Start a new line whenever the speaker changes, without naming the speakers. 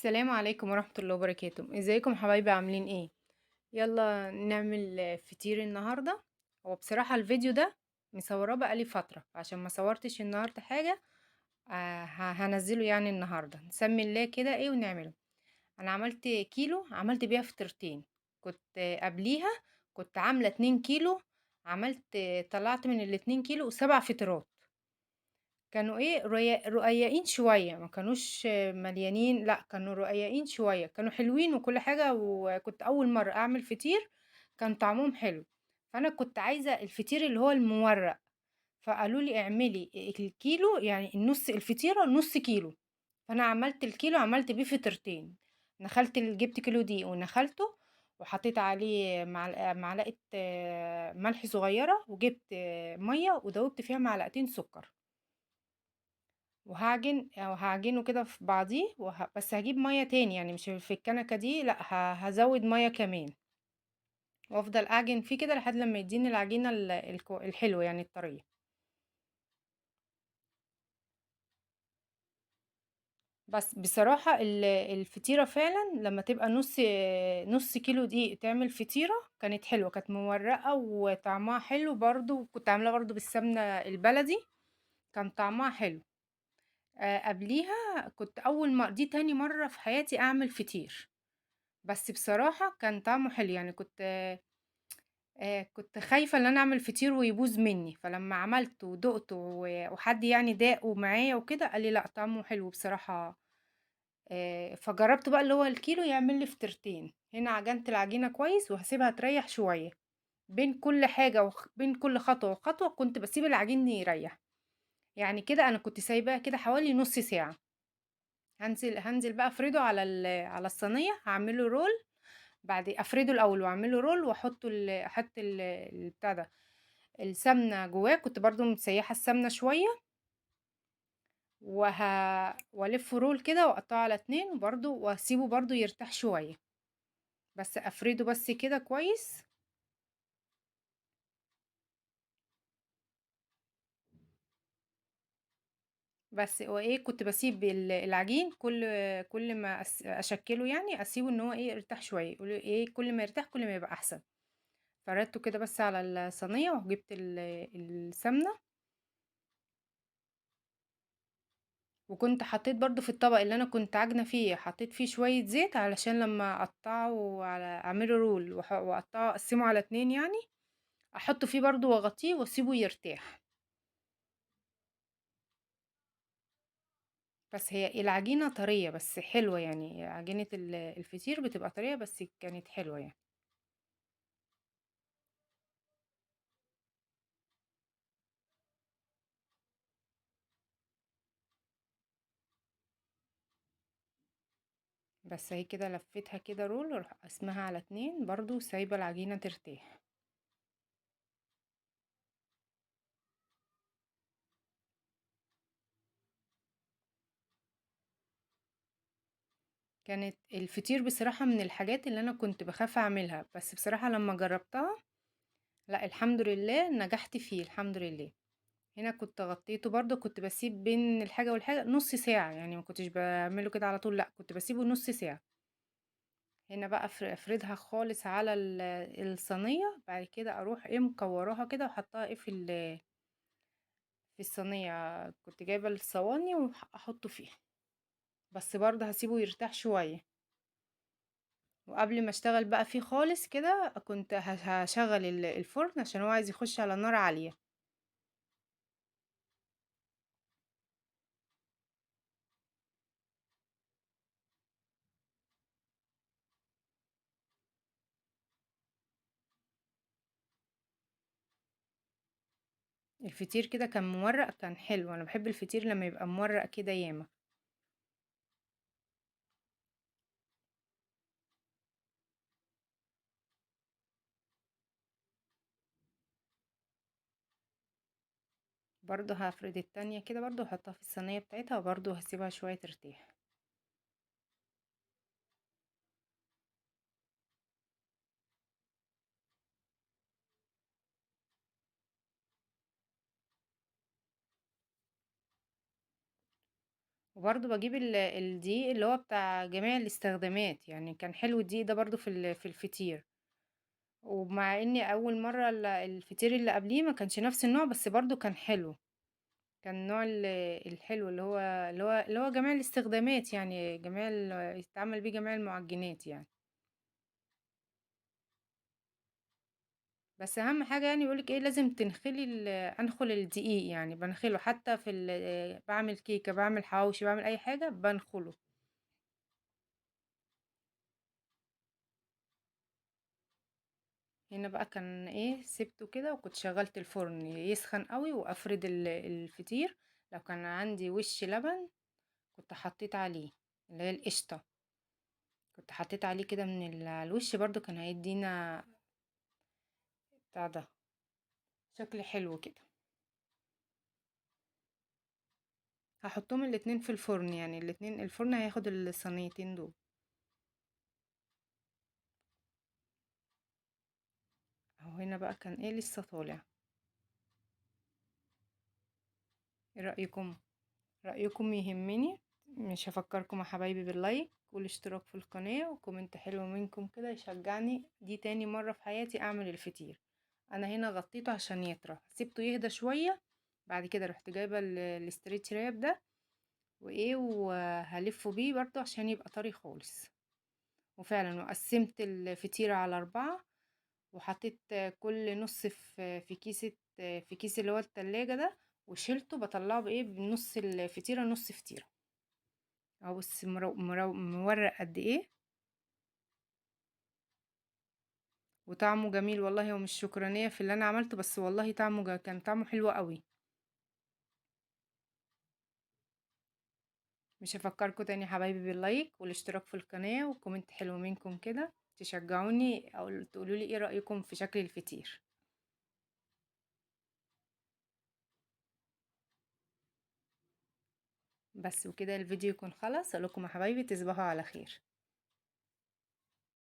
السلام عليكم ورحمة الله وبركاته. ازيكم حبايبي، عاملين ايه؟ يلا نعمل فطير النهاردة. هو بصراحة الفيديو ده مصوراه بقالي فترة، عشان ما صورتش النهاردة حاجة. هنزله يعني النهاردة، نسمي الله كده ايه ونعمله. انا عملت كيلو، عملت بيها فطيرتين. كنت قبليها كنت عاملة 2 كيلو. عملت طلعت من ال2 كيلو 7 فطيرات. كانوا إيه رقيقين شوية، ما كانوش مليانين، لأ كانوا رقيقين شوية، كانوا حلوين وكل حاجة، وكنت أول مرة أعمل فطير كان طعمهم حلو. فأنا كنت عايزة الفطير اللي هو المورق، فقالوا لي اعملي الكيلو، يعني النص الفطيرة نص كيلو. فأنا عملت الكيلو، عملت بيه فطيرتين. جبت كيلو دقيق ونخلته، وحطيت عليه معلقة ملح صغيرة، وجبت مية ودوبت فيها معلقتين سكر. هاعجنه كده في بعضيه بس هجيب ميه تاني، يعني مش في الكنكه دي، لا هزود ميه كمان. وافضل اعجن فيه كده لحد لما يديني العجينه الحلوه، يعني الطريه. بس بصراحه الفطيره فعلا لما تبقى نص كيلو دي تعمل فطيره كانت حلوه، كانت مورقه وطعمها حلو برضو، كنت عاملاها برضو بالسمنه البلدي. كان طعمها حلو. قبليها كنت دي تاني مره في حياتي اعمل فطير. بس بصراحة كان طعمه حلو، يعني كنت خايفة ان انا اعمل فطير ويبوظ مني، فلما عملته ودقته وحد يعني داقه معايا وكده قال لي لا طعمه حلو بصراحة. فجربت بقى اللي هو الكيلو يعمل لي فطيرتين. هنا عجنت العجينة كويس وهسيبها تريح شوية. بين كل حاجة بين كل خطوة وخطوة كنت بسيب العجين يريح. يعني كده انا كنت سايباها كده حوالي نص ساعة. هنزل بقى افرده على الصينية، هعمله رول. بعد افرده الاول واعمله رول، احط بتاع ده السمنه جواه. كنت برضو مسيحه السمنه شويه، وه... والفه رول كده واقطعه على 2 برضو، واسيبه برضو يرتاح شويه. بس افرده بس كده كويس. بس وايه كنت بسيب العجين كل ما اشكله، يعني اسيبه ان هو ايه يرتاح شويه، يقولوا ايه كل ما يرتاح كل ما يبقى احسن. فردته كده بس على الصينيه، وجبت السمنه. وكنت حطيت برضو في الطبق اللي انا كنت عاجنه فيه، حطيت فيه شويه زيت علشان لما اقطعه اعمله رول واقطعه اقسمه على 2 يعني. احطه فيه برضو واغطيه واسيبه يرتاح. بس هي العجينه طريه بس حلوه، يعني عجينه الفطير بتبقى طريه بس كانت حلوه يعني. بس هي كده لفيتها كده رول، واروح قسمها على 2 برضو، سايبه العجينه ترتاح. كانت الفطير بصراحه من الحاجات اللي انا كنت بخاف اعملها، بس بصراحه لما جربتها، لا الحمد لله نجحت فيه الحمد لله. هنا كنت غطيته برضه، كنت بسيب بين الحاجة والحاجة نص ساعة، يعني ما كنتش بعمله كده على طول، لا كنت بسيبه نص ساعة. هنا بقى افردها خالص على الصينية. بعد كده اروح ايه مكوراها كده وحطها ايه في الصينية. كنت جايبة الصواني واحطه فيها. بس برضه هسيبه يرتاح شوية. وقبل ما اشتغل بقى فيه خالص كده كنت هشغل الفرن عشان هو عايز يخش على نار عالية. الفطير كده كان مورق، كان حلو. انا بحب الفطير لما يبقى مورق كده ياما. برضه هافرد التانية كده برضه هحطها في الصينية بتاعتها، وبرضه هسيبها شوية ترتاح. وبرضه باجيب الدقيق اللي هو بتاع جميع الاستخدامات، يعني كان حلو الدقيق ده برضه في الفطير. ومع اني اول مرة الفطير اللي قبليه ما كانش نفس النوع، بس برضه كان حلو. كان نوع الحلو اللي هو جميع الاستخدامات، يعني يستعمل بيه جميع المعجنات يعني. بس اهم حاجة يعني يقولك ايه، لازم تنخلي انخل الدقيق، يعني بنخله حتى بعمل كيكة، بعمل حواوشي، بعمل اي حاجة بنخله. هنا بقى كان ايه، سبته كده وكنت شغلت الفرن يسخن قوي، وافرد الفطير. لو كان عندي وش لبن كنت حطيت عليه، اللي هي القشطة، كنت حطيت عليه كده من الوش، برضو كان هيدينا بتاع ده شكل حلو كده. هحطهم الاتنين في الفرن، يعني الاتنين الفرن هياخد الصينيتين دول. اهو هنا بقى كان ايه لسه طالع. ايه رأيكم؟ رأيكم يهمني. مش هفكركم يا حبايبي باللايك والاشتراك في القناة وكومنت حلو منكم كده يشجعني، دي تاني مرة في حياتي اعمل الفطير. انا هنا غطيته عشان يطرى، سيبته يهدى شوية. بعد كده رحت جايبة الاستريتش راب ده، وايه وهلفه بيه برضه عشان يبقى طري خالص. وفعلا وقسمت الفطيرة على 4، وحطيت كل نص في كيس اللي هو التلاجة ده، وشيلته بطلعه بايه بنص الفطيرة، نص فطيرة. اهو بص مورق قد ايه، وطعمه جميل والله. ومش شكرانية في اللي انا عملته، بس والله كان طعمه حلو قوي. مش هفكركم تاني يا حبايبي باللايك والاشتراك في القناة وكومنت حلو منكم كده تشجعوني، او تقولولي ايه رأيكم في شكل الفطير. بس وكده الفيديو يكون خلص. اقول لكم يا حبايبي تصبحوا على خير.